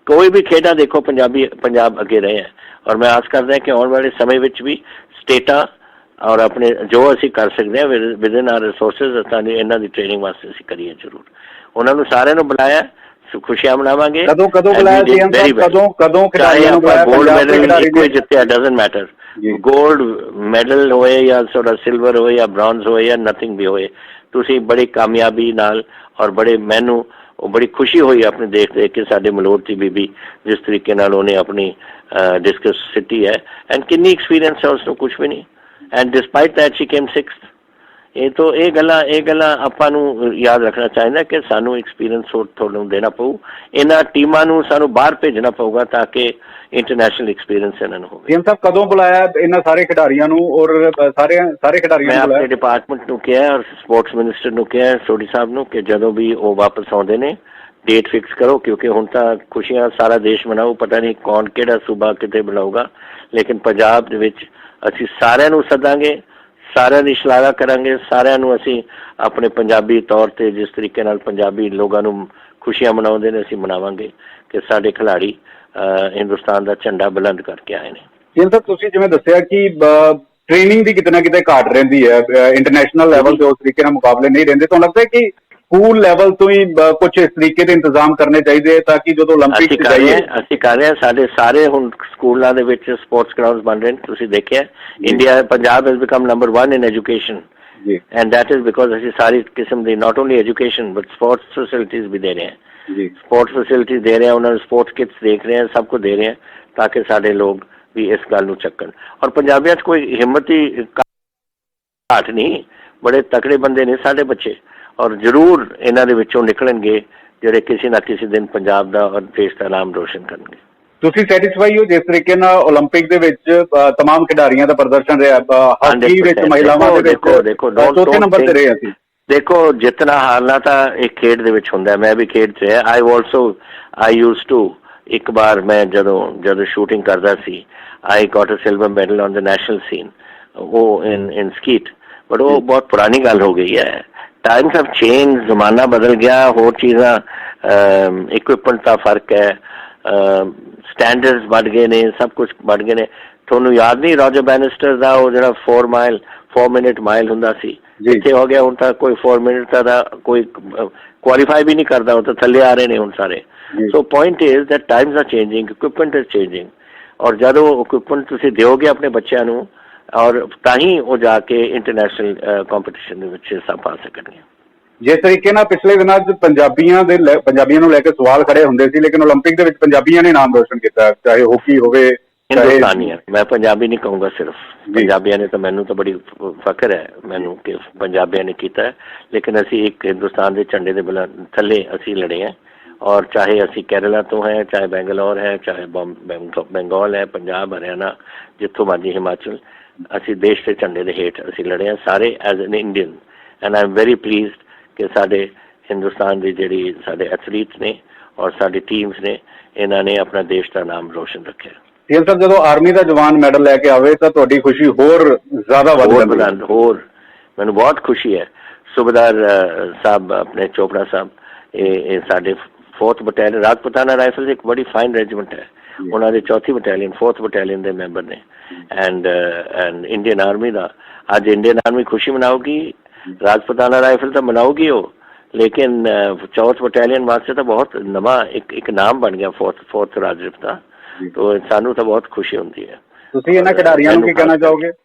कोई भी खेडा देखो पंजाब अगे रहे हैं और मैं आस करदा कि आने वाले समय विच भी स्टेटां और अपने जो ਅਸੀਂ ਕਰ ਸਕਦੇ ਹਾਂ ਵਿਦਿਨ ਆਰ ਰਿਸੋਰਸਿਸ ਅਸੀਂ ਇਹਨਾਂ ਦੀ ਟ੍ਰੇਨਿੰਗ ਵਾਸਤੇ ਅਸੀਂ ਕਰੀਏ ਜ਼ਰੂਰ। ਉਹਨਾਂ ਨੂੰ ਸਾਰਿਆਂ ਨੂੰ ਬੁਲਾਇਆ, ਖੁਸ਼ੀਆਂ ਮਨਾਵਾਂਗੇ। ਕਦੋਂ ਬੁਲਾਇਆ ਜੀ? ਕਦੋਂ ਖਿਡਾਰੀਆਂ ਨੂੰ ਬੁਲਾਇਆ? ਗੋਲਡ ਮੈਡਲ ਕੋਈ ਜਿੱਤਿਆ ਡਜ਼ਨਟ ਮੈਟਰ। ਗੋਲਡ ਮੈਡਲ ਹੋਏ ਜਾਂ ਥੋੜਾ ਸਿਲਵਰ ਹੋਏ ਜਾਂ ਬ੍ਰੌਂਜ਼ ਹੋਏ ਜਾਂ ਨਥਿੰਗ ਵੀ ਹੋਏ, ਤੁਸੀਂ ਬੜੀ ਕਾਮਯਾਬੀ ਨਾਲ ਔਰ ਬੜੇ ਮੈਨੂੰ ਉਹ ਬੜੀ ਖੁਸ਼ੀ ਹੋਈ ਆਪਣੇ ਦੇਖ ਕੇ ਸਾਡੇ ਮਲੋਟ ਦੀ ਬੀਬੀ ਜਿਸ ਤਰੀਕੇ ਨਾਲ ਉਹਨੇ ਆਪਣੀ ਡਿਸਕਸ ਸਿੱਟੀ ਹੈ। ਐਂਡ ਕਿੰਨੀ ਐਕਸਪੀਰੀਅੰਸ ਹੈ ਉਸਨੂੰ, ਕੁਛ ਵੀ ਨਹੀਂ। And despite that she came 6th। ਇਹ ਗੱਲਾਂ ਆਪਾਂ ਨੂੰ ਯਾਦ ਰੱਖਣਾ ਚਾਹੀਦਾ ਕਿ ਸਾਨੂੰ ਐਕਸਪੀਰੀਅੰਸ ਤੁਹਾਨੂੰ ਦੇਣਾ ਪਊ। ਇਹਨਾਂ ਟੀਮਾਂ ਨੂੰ ਸਾਨੂੰ ਬਾਹਰ ਭੇਜਣਾ ਪਊਗਾ ਤਾਂ ਕਿ ਇੰਟਰਨੈਸ਼ਨਲ ਐਕਸਪੀਰੀਅੰਸ ਇਹਨਾਂ ਨੂੰ ਹੋਵੇ। ਸੀਐਮ ਸਾਹਿਬ ਕਦੋਂ ਬੁਲਾਇਆ ਇਹਨਾਂ ਸਾਰੇ ਖਿਡਾਰੀਆਂ ਨੂੰ ਔਰ ਸਾਰੇ ਖਿਡਾਰੀਆਂ ਨੂੰ? ਮੈਂ ਆਪਣੇ ਡਿਪਾਰਟਮੈਂਟ ਨੂੰ ਕਿਹਾ ਔਰ ਸਪੋਰਟਸ ਮਿਨਿਸਟਰ ਨੂੰ ਕਿਹਾ ਸੋਢੀ ਸਾਹਿਬ ਨੂੰ ਕਿ ਜਦੋਂ ਵੀ ਉਹ ਵਾਪਸ ਆਉਂਦੇ ਨੇ ਡੇਟ ਫਿਕਸ ਕਰੋ, ਕਿਉਂਕਿ ਹੁਣ ਤਾਂ ਖੁਸ਼ੀਆਂ ਸਾਰਾ ਦੇਸ਼ ਮਨਾਊ। ਪਤਾ ਨਹੀਂ ਕੌਣ ਕਿਹੜਾ ਸੂਬਾ ਕਿਤੇ ਬੁਲਾਊਗਾ, ਲੇਕਿਨ ਪੰਜਾਬ ਦੇ ਵਿੱਚ ਅਸੀਂ ਸਾਰਿਆਂ ਨੂੰ ਸੱਦਾਂਗੇ, ਸਾਰਿਆਂ ਦੀ ਸ਼ਲਾਘਾ ਕਰਾਂਗੇ, ਸਾਰਿਆਂ ਨੂੰ ਅਸੀਂ ਆਪਣੇ ਪੰਜਾਬੀ ਤੌਰ 'ਤੇ ਜਿਸ ਤਰੀਕੇ ਨਾਲ ਪੰਜਾਬੀ ਲੋਕਾਂ ਨੂੰ ਖੁਸ਼ੀਆਂ ਮਨਾਉਂਦੇ ਨੇ ਅਸੀਂ ਮਨਾਵਾਂਗੇ ਕਿ ਸਾਡੇ ਖਿਡਾਰੀ ਹਿੰਦੁਸਤਾਨ ਦਾ ਝੰਡਾ ਬੁਲੰਦ ਕਰਕੇ ਆਏ ਨੇ। ਜਿਵੇਂ ਤਾਂ ਤੁਸੀਂ ਜਿਵੇਂ ਦੱਸਿਆ ਕਿ ਟ੍ਰੇਨਿੰਗ ਦੀ ਕਿਤੇ ਨਾ ਕਿਤੇ ਘਾਟ ਰਹਿੰਦੀ ਹੈ, ਇੰਟਰਨੈਸ਼ਨਲ ਲੈਵਲ 'ਤੇ ਉਸ ਤਰੀਕੇ ਨਾਲ ਮੁਕਾਬਲੇ ਨਹੀਂ ਰਹਿੰਦੇ, ਤੁਹਾਨੂੰ ਲੱਗਦਾ ਹੈ ਕਿ ਸਕੂਲ ਲੈਵਲ ਤੋਂ ਹੀ ਕੁਝ ਇਸ ਤਰੀਕੇ ਦੇ ਇੰਤਜ਼ਾਮ ਕਰਨੇ ਚਾਹੀਦੇ ਤਾਂ ਕਿ ਜਦੋਂ 올림픽 'ਚ ਜਾਈਏ? ਅਸੀਂ ਕਰ ਰਹੇ ਹਾਂ। ਸਾਡੇ ਸਾਰੇ ਹੁਣ ਸਕੂਲਾਂ ਦੇ ਵਿੱਚ ਸਪੋਰਟਸ ਗਰਾਊਂਡਸ ਬਣ ਰਹੇ ਨੇ। ਤੁਸੀਂ ਦੇਖਿਆ India Punjab has become number 1 in education and that is because ਅਸੀਂ ਸਾਰੀ ਕਿਸਮ ਦੀ not only education but sports facilities ਵੀ ਦੇ ਰਹੇ ਹਾਂ। ਸਪੋਰਟਸ ਫੈਸਿਲਿਟੀਜ਼ ਦੇ ਰਹੇ ਹਾਂ, ਉਹਨਾਂ ਨੂੰ ਸਪੋਰਟਸ ਕਿਟਸ ਦੇਖ ਰਹੇ ਹਾਂ, ਸਭ ਕੁਝ ਦੇ ਰਹੇ ਹਾਂ ਤਾਂ ਕਿ ਸਾਡੇ ਲੋਕ ਵੀ ਇਸ ਗੱਲ ਨੂੰ ਚੱਕਣ। ਔਰ ਪੰਜਾਬੀਆਂ 'ਚ ਕੋਈ ਹਿੰਮਤ ਹੀ ਘਾਟ ਨਹੀਂ, ਬੜੇ ਤਕੜੇ ਬੰਦੇ ਨੇ ਸਾਡੇ ਬੱਚੇ ਔਰ ਜ਼ਰੂਰ ਇਹਨਾਂ ਦੇ ਵਿੱਚੋਂ ਨਿਕਲਣਗੇ ਜਿਹੜੇ ਕਿਸੇ ਨਾ ਕਿਸੇ ਦਿਨ ਪੰਜਾਬ ਦਾ ਔਰ ਦੇਸ਼ ਦਾ ਨਾਮ ਰੋਸ਼ਨ ਕਰਨਗੇ। ਤੁਸੀਂ ਸੈਟੀਸਫਾਈ ਹੋ ਜਿਸ ਤਰੀਕੇ ਨਾਲ 올림픽 ਦੇ ਵਿੱਚ ਤਮਾਮ ਖਿਡਾਰੀਆਂ ਦਾ ਪ੍ਰਦਰਸ਼ਨ ਰਿਹਾ? ਹਾਕੀ ਵਿੱਚ ਮਹਿਲਾਵਾਂ ਦੇ ਵਿੱਚ ਚੌਥੇ ਨੰਬਰ ਤੇ ਰਹੇ ਅਸੀਂ। ਦੇਖੋ ਜਿੱਤਣਾ ਹਾਰਨਾ ਤਾਂ ਇੱਕ ਖੇਡ ਦੇ ਵਿੱਚ ਹੁੰਦਾ। ਮੈਂ ਵੀ ਖੇਡ 'ਚ ਹੈ। ਆਈ ਯੂਜ਼ ਟੂ ਇੱਕ ਵਾਰ ਮੈਂ ਜਦੋਂ ਸ਼ੂਟਿੰਗ ਕਰਦਾ ਸੀ I got a silver medal on the national scene ਉਹ ਇਨ ਸਕੀਟ, ਬਟ ਉਹ ਬਹੁਤ ਪੁਰਾਣੀ ਗੱਲ ਹੋ ਗਈ ਹੈ। टाइम्स हैव चेंज, जमाना बदल गया, होर चीज़ां इक्विपमेंट का फर्क है, स्टैंडर्ड्स बढ़ गए ने, सब कुछ बढ़ गए ने। थोनू याद नहीं रॉजर बैनिस्टर का वो जो 4 मिनट माइल हुंदा सी, इत्थे हो गया हुण तां कोई 4 मिनट का कोई क्वालीफाई भी नहीं करता, वो तो थल्ले आ रहे ने हुण सारे। So point is that times are changing, equipment is changing और जदों इक्विपमेंट तुसीं दिओगे अपने बच्चों नूं और ताही वो जाके इंटरनेशनल कंपटीशन ਦੇ ਵਿੱਚ ਹਿੱਸਾ ਪਾ ਸਕਣਗੇ। ਜਿਸ ਤਰੀਕੇ ਨਾਲ ਪਿਛਲੇ ਦਿਨਾਂ 'ਚ ਪੰਜਾਬੀਆਂ ਨੂੰ ਲੈ ਕੇ ਸਵਾਲ ਖੜੇ ਹੁੰਦੇ ਸੀ, ਲੇਕਿਨ 올림픽 ਦੇ ਵਿੱਚ ਪੰਜਾਬੀਆਂ ਨੇ ਨਾਮ ਰੋਸ਼ਨ ਕੀਤਾ, ਚਾਹੇ ਹਾਕੀ ਹੋਵੇ ਹਿੰਦੁਸਤਾਨੀਆਂ। ਮੈਂ ਪੰਜਾਬੀ ਨਹੀਂ ਕਹੂੰਗਾ, ਸਿਰਫ ਪੰਜਾਬੀਆਂ ਨੇ ਤਾਂ ਮੈਨੂੰ ਤਾਂ ਬੜੀ ਫਖਰ ਹੈ ਮੈਨੂੰ ਕਿ ਪੰਜਾਬੀਆਂ ਨੇ ਕੀਤਾ ਹੈ, ਲੇਕਿਨ ਅਸੀਂ ਇੱਕ ਹਿੰਦੁਸਤਾਨ ਦੇ ਝੰਡੇ ਦੇ ਥੱਲੇ ਅਸੀਂ ਲੜੇ ਹਾਂ और चाहे असी केरला तो हैं, चाहे बेंगलोर है, चाहे बंगाल है, पंजाब हरियाणा जितों मर्जी हिमाचल, असी देश के झंडे के हेठ असी लड़े हैं सारे as an Indian. And I am very pleased कि साडे हिंदुस्तान की जिहड़ी साडे एथलीट्स ने ਔਰ ਸਾਡੀ ਟੀਮਸ ਨੇ ਇਹਨਾਂ ਨੇ ਆਪਣਾ ਦੇਸ਼ ਦਾ ਨਾਮ ਰੋਸ਼ਨ ਰੱਖਿਆ। ਸੀਐਮ ਸਾਹਿਬ, ਜਦੋਂ ਆਰਮੀ ਦਾ ਜਵਾਨ ਮੈਡਲ ਲੈ ਕੇ ਆਵੇ ਤਾਂ ਤੁਹਾਡੀ ਖੁਸ਼ੀ ਹੋਰ ਜ਼ਿਆਦਾ ਵੱਧ ਜਾਂਦੀ ਹੈ। ਹੋਰ ਮੈਨੂੰ ਬਹੁਤ ਖੁਸ਼ੀ ਹੈ। सूबेदार साहब अपने चोपड़ा साहब ये साढ़े 4th बटालियन राजपुताना राइफल्स एक बड़ी फाइन रेजिमेंट है, उन्होंने 4th बटालियन 4th बटालियन के मैंबर ने एंड इंडियन आर्मी का अज इंडियन आर्मी खुशी मनाओगी, राजपुताना राइफल तो मनाओगी हो, लेकिन 4th बटालियन वास्ते तो बहुत नवा एक नाम बन गया 4th राजरिप का, तो सानू तो बहुत खुशी होती है। ਤੁਸੀਂ ਇਹਨਾਂ ਖਿਡਾਰੀਆਂ ਨੂੰ ਕੀ ਕਹਿਣਾ ਚਾਹੋਗੇ?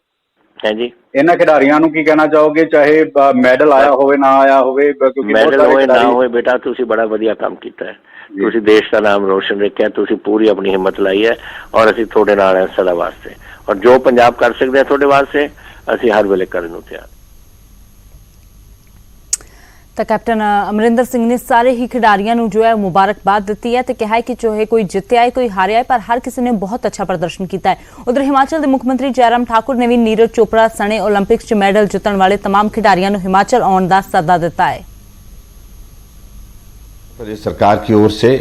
हैं जी, ਇਹਨਾਂ ਖਿਡਾਰੀਆਂ ਨੂੰ ਕੀ ਕਹਿਣਾ ਚਾਹੋਗੇ, ਚਾਹੇ ਮੈਡਲ ਆਇਆ ਹੋਵੇ ਨਾ ਆਇਆ ਹੋਵੇ? ਕਿਉਂਕਿ ਮੈਡਲ ਹੋਵੇ ਨਾ ਹੋਵੇ ਬੇਟਾ, ਤੁਸੀਂ ਬੜਾ ਵਧੀਆ ਕੰਮ ਕੀਤਾ ਹੈ, ਤੁਸੀਂ ਦੇਸ਼ ਦਾ ਨਾਮ ਰੋਸ਼ਨ ਰੱਖਿਆ, ਤੁਸੀਂ ਪੂਰੀ ਆਪਣੀ ਹਿੰਮਤ ਲਾਈ ਹੈ ਔਰ ਅਸੀਂ ਤੁਹਾਡੇ ਨਾਲ ਹਾਂ ਸਦਾ ਵਾਸਤੇ, ਔਰ ਜੋ ਪੰਜਾਬ ਕਰ ਸਕਦੇ ਹਾਂ ਤੁਹਾਡੇ ਵਾਸਤੇ ਅਸੀਂ ਹਰ ਵੇਲੇ ਕਰਨ ਨੂੰ ਤਿਆਰ। ਤਾਂ ਕੈਪਟਨ ਅਮਰਿੰਦਰ ਸਿੰਘ ਨੇ ਸਾਰੇ ਹੀ ਖਿਡਾਰੀਆਂ ਨੂੰ ਜੋ ਹੈ ਮੁਬਾਰਕਬਾਦ ਦਿੱਤੀ ਹੈ ਤੇ ਕਿਹਾ ਹੈ ਕਿ ਚਾਹੇ ਕੋਈ ਜਿੱਤਿਆ ਹੈ ਕੋਈ ਹਾਰਿਆ ਹੈ ਪਰ ਹਰ ਕਿਸੇ ਨੇ ਬਹੁਤ ਅੱਛਾ ਪ੍ਰਦਰਸ਼ਨ ਕੀਤਾ ਹੈ। ਉਧਰ ਹਿਮਾਚਲ ਦੇ ਮੁੱਖ ਮੰਤਰੀ ਜੈਰਾਮ ਠਾकुर ਨੇ ਵੀ ਨੀਰਜ ਚੋਪੜਾ ਸਣੇ 올림픽ਸ 'ਚ ਮੈਡਲ ਜਿੱਤਣ ਵਾਲੇ तमाम खिडारियों ਨੂੰ ਹਿਮਾਚਲ ਆਉਣ ਦਾ ਸੱਦਾ ਦਿੱਤਾ है। प्रदेश सरकार की ओर से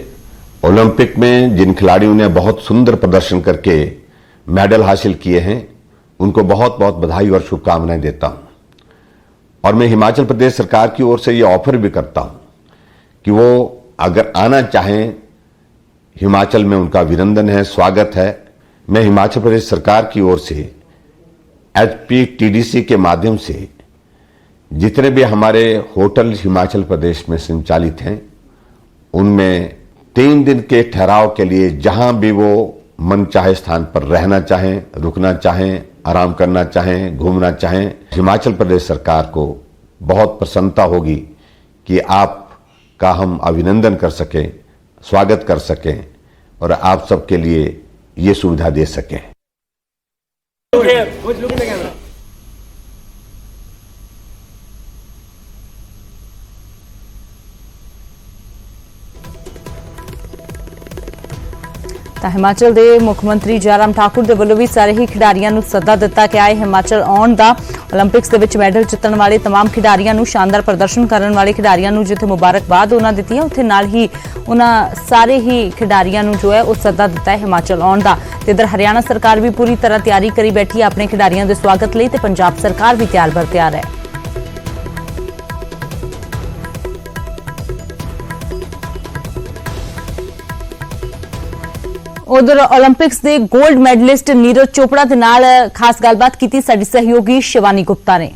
ओलंपिक में जिन खिलाड़ियों ने बहुत सुंदर प्रदर्शन करके मेडल हासिल किए हैं उनको बहुत बहुत बधाई और शुभकामनाएं देता हूं, और मैं हिमाचल प्रदेश सरकार की ओर से ये ऑफर भी करता हूं कि वो अगर आना चाहें, हिमाचल में उनका अभिनंदन है, स्वागत है। मैं हिमाचल प्रदेश सरकार की ओर से HPTDC के माध्यम से जितने भी हमारे होटल हिमाचल प्रदेश में संचालित हैं उनमें 3 दिन के ठहराव के लिए जहां भी वो मन चाहे स्थान पर रहना चाहें, रुकना चाहें, आराम करना चाहें, घूमना चाहें, हिमाचल प्रदेश सरकार को बहुत प्रसन्नता होगी कि आपका हम अभिनंदन कर सकें, स्वागत कर सकें और आप सबके लिए ये सुविधा दे सकें। ਤਾਂ ਹਿਮਾਚਲ ਦੇ ਮੁੱਖ ਮੰਤਰੀ ਜੈਰਾਮ ਠਾकुर ਦੇ ਵੱਲੋਂ ਵੀ ਸਾਰੇ ਹੀ ਖਿਡਾਰੀਆਂ ਨੂੰ ਸੱਦਾ ਦਿੱਤਾ ਗਿਆ ਹੈ ਹਿਮਾਚਲ ਆਉਣ ਦਾ। 올림픽ਸ ਦੇ ਵਿੱਚ ਮੈਡਲ ਜਿੱਤਣ ਵਾਲੇ तमाम ਖਿਡਾਰੀਆਂ ਨੂੰ, ਸ਼ਾਨਦਾਰ ਪ੍ਰਦਰਸ਼ਨ ਕਰਨ ਵਾਲੇ ਖਿਡਾਰੀਆਂ ਨੂੰ ਜਿੱਥੇ ਮੁਬਾਰਕਬਾਦ ਉਹਨਾਂ ਦਿੱਤੀ ਹੈ, ਉੱਥੇ ਨਾਲ ਹੀ ਉਹਨਾਂ ਸਾਰੇ ਹੀ ਖਿਡਾਰੀਆਂ ਨੂੰ ਜੋ ਹੈ ਉਹ ਸੱਦਾ ਦਿੱਤਾ ਹੈ ਹਿਮਾਚਲ ਆਉਣ ਦਾ। ਤੇ ਇਧਰ ਹਰਿਆਣਾ ਸਰਕਾਰ ਵੀ ਪੂਰੀ ਤਰ੍ਹਾਂ ਤਿਆਰੀ ਕਰੀ ਬੈਠੀ ਹੈ ਆਪਣੇ ਖਿਡਾਰੀਆਂ ਦੇ ਸਵਾਗਤ ਲਈ ਤੇ ਪੰਜਾਬ ਸਰਕਾਰ ਵੀ ਤਿਆਰ ਬਰ ਤਿਆਰ ਹੈ। उधर ओलंपिक्स के गोल्ड मैडलिस्ट नीरज चोपड़ा के नाल खास गलबात की साडी सहयोगी शिवानी गुप्ता ने।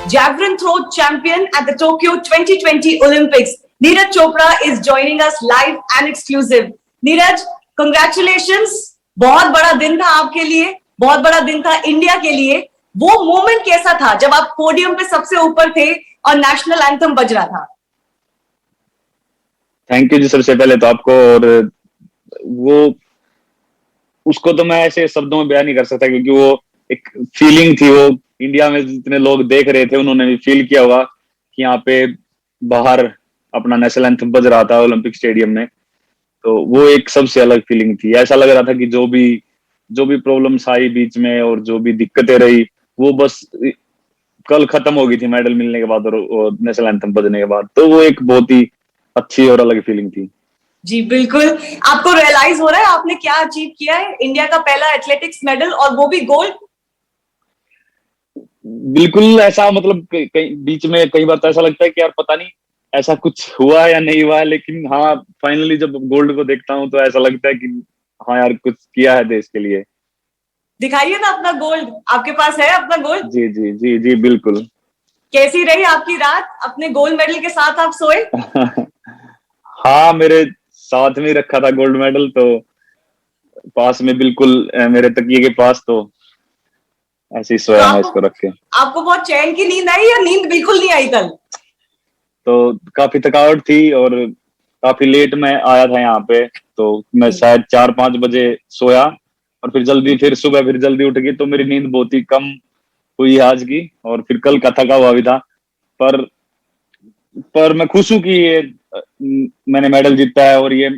Javelin throw champion at the Tokyo 2020 Olympics, Neeraj Chopra is joining us live and exclusive. Neeraj, congratulations! बहुत बड़ा दिन था आपके लिए, बहुत बड़ा दिन था इंडिया के लिए। वो मोमेंट कैसा था जब आप पोडियम पे सबसे ऊपर थे और नेशनल एंथम बज रहा था? थैंक यू जी, सबसे पहले तो आपको। और वो उसको तो मैं ऐसे शब्दों में बयान नहीं कर सकता क्योंकि वो एक फीलिंग थी। वो इंडिया में जितने लोग देख रहे थे उन्होंने भी फील किया होगा कि यहाँ पे बाहर अपना नेशनल एंथम बज रहा था ओलंपिक स्टेडियम में, तो वो एक सबसे अलग फीलिंग थी। ऐसा लग रहा था कि जो भी प्रॉब्लम्स आई बीच में और जो भी दिक्कतें रही वो बस कल खत्म हो गई थी मेडल मिलने के बाद और नेशनल एंथम बजने के बाद। तो वो एक बहुत ही अच्छी और अलग फीलिंग थी। जी बिल्कुल। आपको रियलाइज हो रहा है आपने क्या अचीव किया है? इंडिया का पहला एथलेटिक्स मेडल और वो भी गोल्ड। बिल्कुल ऐसा, मतलब बीच में कई बार तो ऐसा लगता है कि यार पता नहीं ऐसा कुछ हुआ है या नहीं हुआ है, लेकिन हाँ फाइनली जब गोल्ड को देखता हूँ तो ऐसा लगता है कि हाँ यार कुछ किया है देश के लिए। दिखाइए ना अपना गोल्ड, आपके पास है अपना गोल्ड? जी जी जी जी बिल्कुल। कैसी रही आपकी रात? अपने गोल्ड मेडल के साथ आप सोए? हाँ, मेरे साथ में रखा था गोल्ड मेडल, तो पास में बिल्कुल मेरे तकिए के पास, तो ऐसे ही सोया मैं इसको रख के। आपको बहुत चैन की नींद आई या नींद बिल्कुल नहीं आई कल? तो काफी थकावट थी और काफी लेट मैं आया था यहाँ पे, तो मैं शायद 4-5 बजे सोया और फिर सुबह जल्दी उठ गई, तो मेरी नींद बहुत ही कम हुई आज की। और फिर कल का थका हुआ भी था, पर मैं खुश हूँ कि ये मैंने मेडल जीता है और ये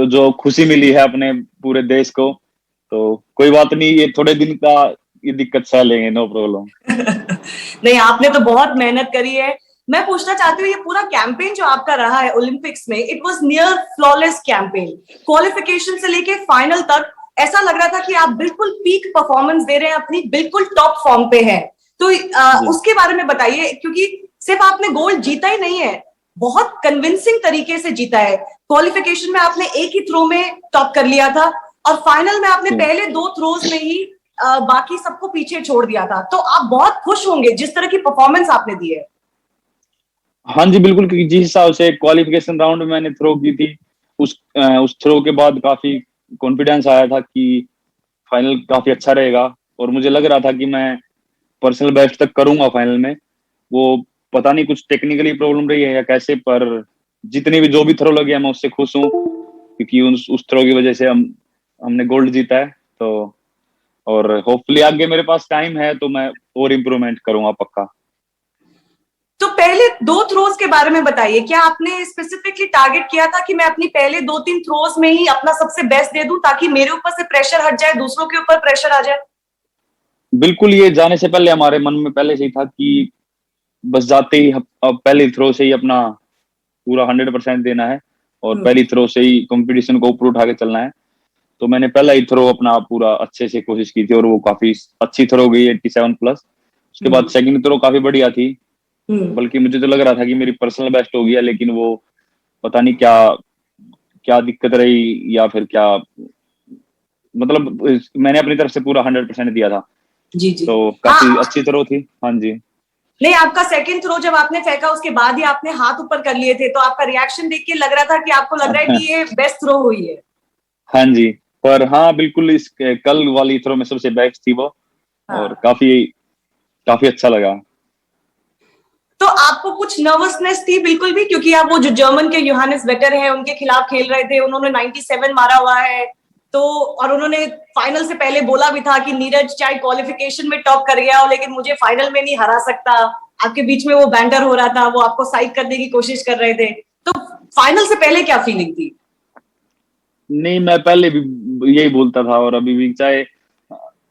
जो खुशी मिली है अपने पूरे देश को, तो कोई बात नहीं, ये थोड़े दिन का ये दिक्कत सह लेंगे, नो प्रॉब्लम। नहीं, आपने तो बहुत मेहनत करी है। मैं पूछना चाहती हूँ, ये पूरा कैंपेन जो आपका रहा है ओलंपिक्स में, it was near flawless campaign. Qualification से लेके फाइनल तक ऐसा लग रहा था कि आप बिल्कुल पीक परफॉर्मेंस दे रहे हैं, अपनी बिल्कुल टॉप फॉर्म पे है। तो उसके बारे में बताइए, क्योंकि सिर्फ आपने गोल्ड जीता ही नहीं है, बहुत कन्विंसिंग तरीके से जीता है। क्वालिफिकेशन में आपने एक ही थ्रो में टॉप कर लिया था, और फाइनल में आपने पहले 2 थ्रोज में ही बाकी सबको पीछे छोड़ दिया था। तो आप बहुत खुश होंगे जिस तरह की परफॉर्मेंस आपने दी है। हाँ जी बिल्कुल, क्योंकि जिस हिसाब से क्वालिफिकेशन राउंड में मैंने थ्रो की थी, उस थ्रो के बाद काफी कॉन्फिडेंस आया था कि फाइनल काफी अच्छा रहेगा, और मुझे लग रहा था कि मैं पर्सनल बेस्ट तक करूंगा फाइनल में। वो पता नहीं कुछ टेक्निकली प्रॉब्लम रही है या कैसे, पर जितनी भी जो भी थ्रो लगे मैं उससे खुश हूँ, क्योंकि उस थ्रो की वजह से हमने गोल्ड जीता है। तो और होपफुली आगे मेरे पास टाइम है तो मैं और इम्प्रूवमेंट करूंगा पक्का। तो पहले 2 थ्रोज के बारे में बताइए, क्या आपने स्पेसिफिकली टारगेट किया था कि मैं अपनी पहले 2-3 थ्रोज में ही अपना सबसे बेस्ट दे दूं, ताकि मेरे ऊपर से प्रेशर हट जाए, दूसरों के ऊपर प्रेशर आ जाए? बिल्कुल, ये जाने से पहले हमारे मन में पहले से ही था कि बस जाते ही अब पहली थ्रो से ही अपना पूरा 100% देना है, और पहली थ्रो से ही कंपटीशन को ऊपर उठा के चलना है। तो मैंने पहला ही थ्रो अपना पूरा अच्छे से कोशिश की थी, और वो काफी अच्छी थ्रो गई 87 प्लस। उसके बाद सेकंड थ्रो काफी बढ़िया थी, बल्कि मुझे तो लग रहा था कि मेरी पर्सनल बेस्ट हो गया, लेकिन वो पता नहीं क्या क्या दिक्कत रही, या फिर क्या, मतलब मैंने अपनी तरफ से पूरा 100% दिया था। जी जी। तो काफी अच्छी थ्रो थी। हाँ जी। नहीं, आपका सेकंड थ्रो जब आपने फेंका उसके बाद ही आपने हाथ ऊपर कर लिए थे, तो आपका रिएक्शन देख के लग रहा था कि आपको लग रहा है कि ये बेस्ट थ्रो हुई है। हाँ जी, पर हाँ बिल्कुल, इस कल वाली थ्रो में सबसे बेस्ट थी वो। और काफी काफी अच्छा लगा। तो आपको कुछ नर्वसनेस थी बिल्कुल भी, क्योंकि आप वो जो जर्मन के योहानिस वेटर हैं उनके खिलाफ खेल रहे थे, उन्होंने 97 मारा हुआ है, तो और उन्होंने फाइनल से पहले बोला भी था कि नीरज चाहे क्वालिफिकेशन में टॉप कर गया हो लेकिन मुझे फाइनल में नहीं हरा सकता। आपके बीच में वो बैंडर हो रहा था, वो आपको साइड करने की कोशिश कर रहे थे। तो फाइनल से पहले क्या फीलिंग थी? नहीं, मैं पहले भी यही बोलता था, और अभी भी, चाहे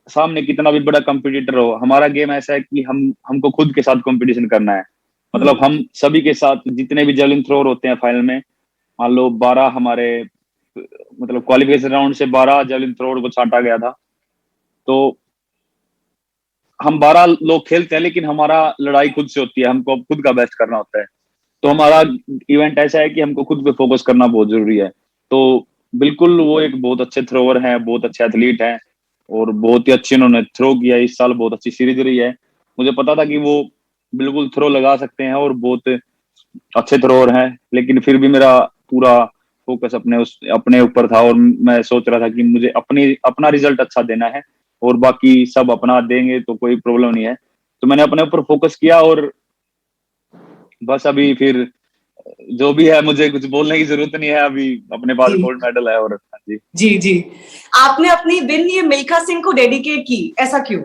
सामने कितना भी बड़ा कंपटीटर हो, हमारा गेम ऐसा है कि हमको खुद के साथ कंपटीशन करना है। मतलब हम सभी के साथ जितने भी जेवलिन थ्रोअर होते हैं फाइनल में, मान लो 12 हमारे, मतलब क्वालिफिकेशन राउंड से 12 जेवलिन थ्रोअर को छांटा गया था। तो हम 12 लोग खेलते हैं, लेकिन हमारा लड़ाई खुद से होती है, हमको खुद का बेस्ट करना होता है। तो हमारा इवेंट ऐसा है कि हमको खुद पे फोकस करना बहुत जरूरी है। तो बिल्कुल, वो एक बहुत अच्छे थ्रोअर हैं, बहुत अच्छे एथलीट हैं, और बहुत ही अच्छी उन्होंने थ्रो किया। इस साल बहुत अच्छी सीरीज रही है। मुझे पता था कि वो बिल्कुल थ्रो लगा सकते हैं और बहुत अच्छे थ्रोअर हैं, लेकिन फिर भी मेरा पूरा फोकस अपने ऊपर था, और मैं सोच रहा था कि मुझे अपना रिजल्ट अच्छा देना है, और बाकी सब अपना देंगे तो कोई प्रॉब्लम नहीं है। तो मैंने अपने ऊपर फोकस किया, और बस अभी फिर जो भी है, मुझे कुछ बोलने की जरूरत नहीं है, अभी अपने पास गोल्ड मेडल है। और हाँ जी जी जी। आपने अपनी विन ये मिल्खा सिंह को डेडिकेट की, ऐसा क्यों?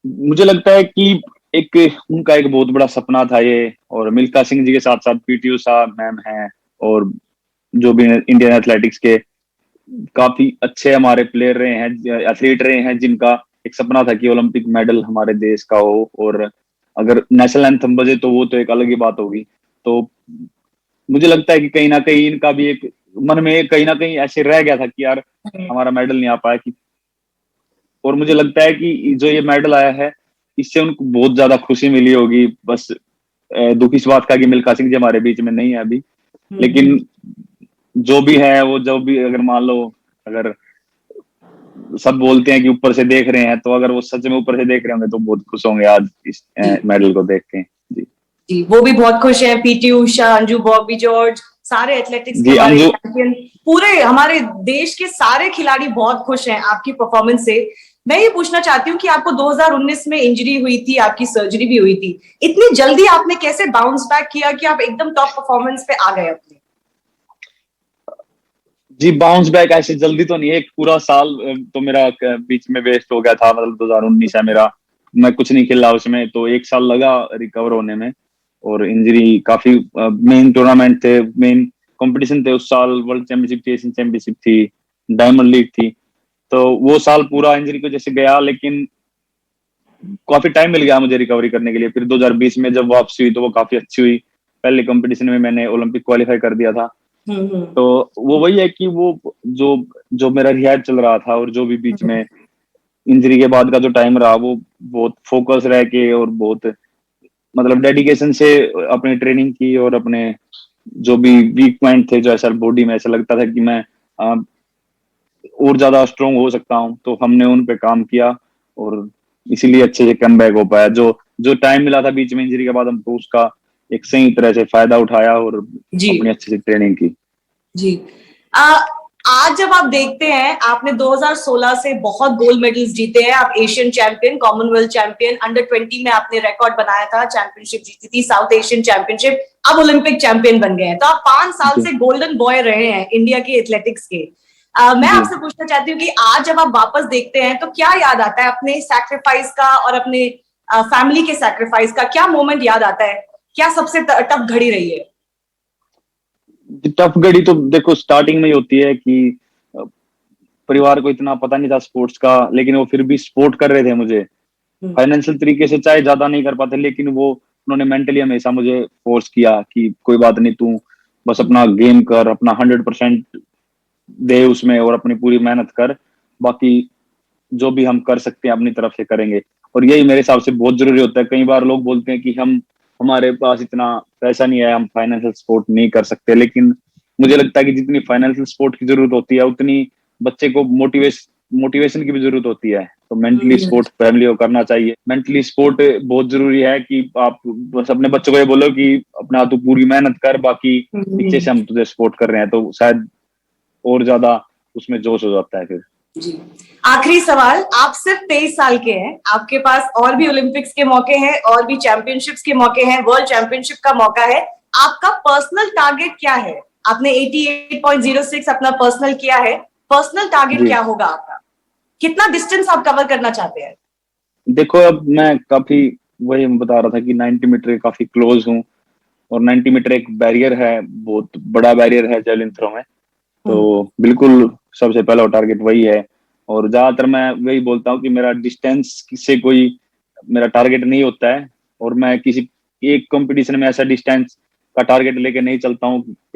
मुझे लगता है कि उनका एक बहुत बड़ा सपना था ये, और मिल्खा सिंह जी के साथ साथ पीटी उषा मैम हैं, और जो भी इंडियन एथलेटिक्स के काफी अच्छे हमारे प्लेयर रहे हैं, एथलीट रहे हैं, जिनका एक सपना था कि ओलंपिक मेडल हमारे देश का हो, और अगर नेशनल एंथम बजे तो वो तो एक अलग ही बात होगी। तो मुझे लगता है कि कहीं ना कहीं इनका भी एक मन में कहीं ना कहीं ऐसे रह गया था कि यार हमारा मेडल नहीं आ पाया कि, और मुझे लगता है कि जो ये मेडल आया है इससे उनको बहुत ज्यादा खुशी मिली होगी। बस दुख इस बात का कि मिल्खा सिंह जी हमारे बीच में नहीं है अभी, लेकिन जो भी है वो, जो भी, अगर मान लो, अगर सब बोलते हैं कि ऊपर से देख रहे हैं, तो अगर वो सच में ऊपर से देख रहे होंगे तो बहुत खुश होंगे आज इस मेडल को देख के। जी जी, वो भी बहुत खुश है। पीटी उषा, अंजू बॉबी जॉर्ज, सारे एथलेटिक्स के हमारे चैंपियन, पूरे हमारे देश के सारे खिलाड़ी बहुत खुश हैं आपकी परफॉर्मेंस से। मैं ये पूछना चाहती हूँ कि आपको 2019 में इंजरी हुई थी, आपकी सर्जरी भी हुई थी, इतनी जल्दी आपने कैसे बाउंस बैक किया कि आप एकदम टॉप परफॉर्मेंस पे आ गए अपने? जी, बाउंस बैक ऐसे जल्दी तो नहीं है, एक पूरा साल तो मेरा बीच में वेस्ट हो गया था। मतलब 2019 है मेरा, मैं कुछ नहीं खेला उसमें, तो एक साल लगा रिकवर होने में। और इंजरी काफी, मेन टूर्नामेंट थे, मेन कंपटीशन थे उस साल, वर्ल्ड चैंपियनशिप थी, एशियन चैंपियनशिप थी, डायमंड लीग थी। तो वो साल पूरा इंजरी की वजह से गया, लेकिन काफी टाइम मिल गया मुझे रिकवरी करने के लिए। फिर 2020 में जब वापसी हुई तो वो काफी अच्छी हुई। पहले कंपटीशन में मैंने ओलंपिक क्वालिफाई कर दिया था। तो वो वही है कि वो जो जो मेरा रिहैब चल रहा था और जो भी बीच में इंजरी के बाद का जो टाइम रहा, वो बहुत फोकस रह के और बहुत मतलब डेडिकेशन से अपनी ट्रेनिंग की, और अपने जो भी वीक पॉइंट थे, जो ऐसा बॉडी में ऐसा लगता था कि मैं और ज्यादा स्ट्रोंग हो सकता हूँ, तो हमने उन पे काम किया और इसीलिए अच्छे से कम बैक हो पाया। जो जो टाइम मिला था बीच में इंजरी के बाद, हमको उसका एक सही तरह से फायदा उठाया और जी अपनी अच्छे से ट्रेनिंग की। जी। आज जब आप देखते हैं, आपने 2016 से बहुत गोल्ड मेडल्स जीते हैं, आप Asian champion, Commonwealth champion, under 20 में आपने रिकॉर्ड बनाया था, चैंपियनशिप जीती थी, साउथ एशियन चैंपियनशिप, अब ओलंपिक चैंपियन बन गए हैं। तो आप 5 साल से गोल्डन बॉय रहे हैं इंडिया के एथलेटिक्स के। मैं आपसे पूछना चाहती हूँ कि आज जब आप वापस देखते हैं तो क्या याद आता है अपने सैक्रिफाइस का और अपने फैमिली के सैक्रिफाइस का? क्या मोमेंट याद आता है? क्या सबसे टफ घड़ी रही है? टफ घड़ी तो देखो स्टार्टिंग में ही होती है कि परिवार को इतना पता नहीं था स्पोर्ट्स का, लेकिन वो फिर भी सपोर्ट कर रहे थे मुझे फाइनेंशियल तरीके से, चाहे ज्यादा नहीं कर पाते, लेकिन वो उन्होंने मेंटली हमेशा मुझे फोर्स किया कि कोई बात नहीं, तू बस अपना गेम कर, अपना 100% दे उसमें और अपनी पूरी मेहनत कर, बाकी जो भी हम कर सकते हैं अपनी तरफ से करेंगे। और यही मेरे हिसाब से बहुत जरूरी होता है। कई बार लोग बोलते हैं कि हमारे पास इतना पैसा नहीं है, हम फाइनेंशियल सपोर्ट नहीं कर सकते, लेकिन मुझे लगता है कि जितनी फाइनेंशियल सपोर्ट की जरूरत होती है, उतनी बच्चे को मोटिवेशन की भी जरूरत होती है। तो मेंटली सपोर्ट फैमिली को करना चाहिए। मेंटली सपोर्ट बहुत जरूरी है कि आप बस अपने बच्चों को ये बोलो कि अपना तू पूरी मेहनत कर, बाकी पीछे से हम तुझे सपोर्ट कर रहे हैं, तो शायद और ज्यादा उसमें जोश हो जाता है फिर। जी। आखिरी सवाल, आप सिर्फ 23 साल के हैं, आपके पास और भी ओलंपिक्स के मौके हैं, और भी चैंपियनशिप्स के मौके हैं, वर्ल्ड चैंपियनशिप का मौका है। आपका पर्सनल टारगेट क्या है? आपने 88.06 अपना पर्सनल किया है, पर्सनल टारगेट क्या होगा आपका? कितना डिस्टेंस आप कवर करना चाहते हैं? देखो अब मैं काफी वही बता रहा था कि 90 मीटर के काफी क्लोज हूँ, और 90 मीटर एक बैरियर है, बहुत बड़ा बैरियर है जेवलिन थ्रो में। तो बिल्कुल सबसे पहला टारगेट वही है। और ज्यादातर मैं वही बोलता हूँ कि मेरा डिस्टेंस से कोई मेरा टारगेट नहीं होता है, और मैं किसी एक कंपटीशन में ऐसा डिस्टेंस का टारगेट लेके नहीं चलता हूँ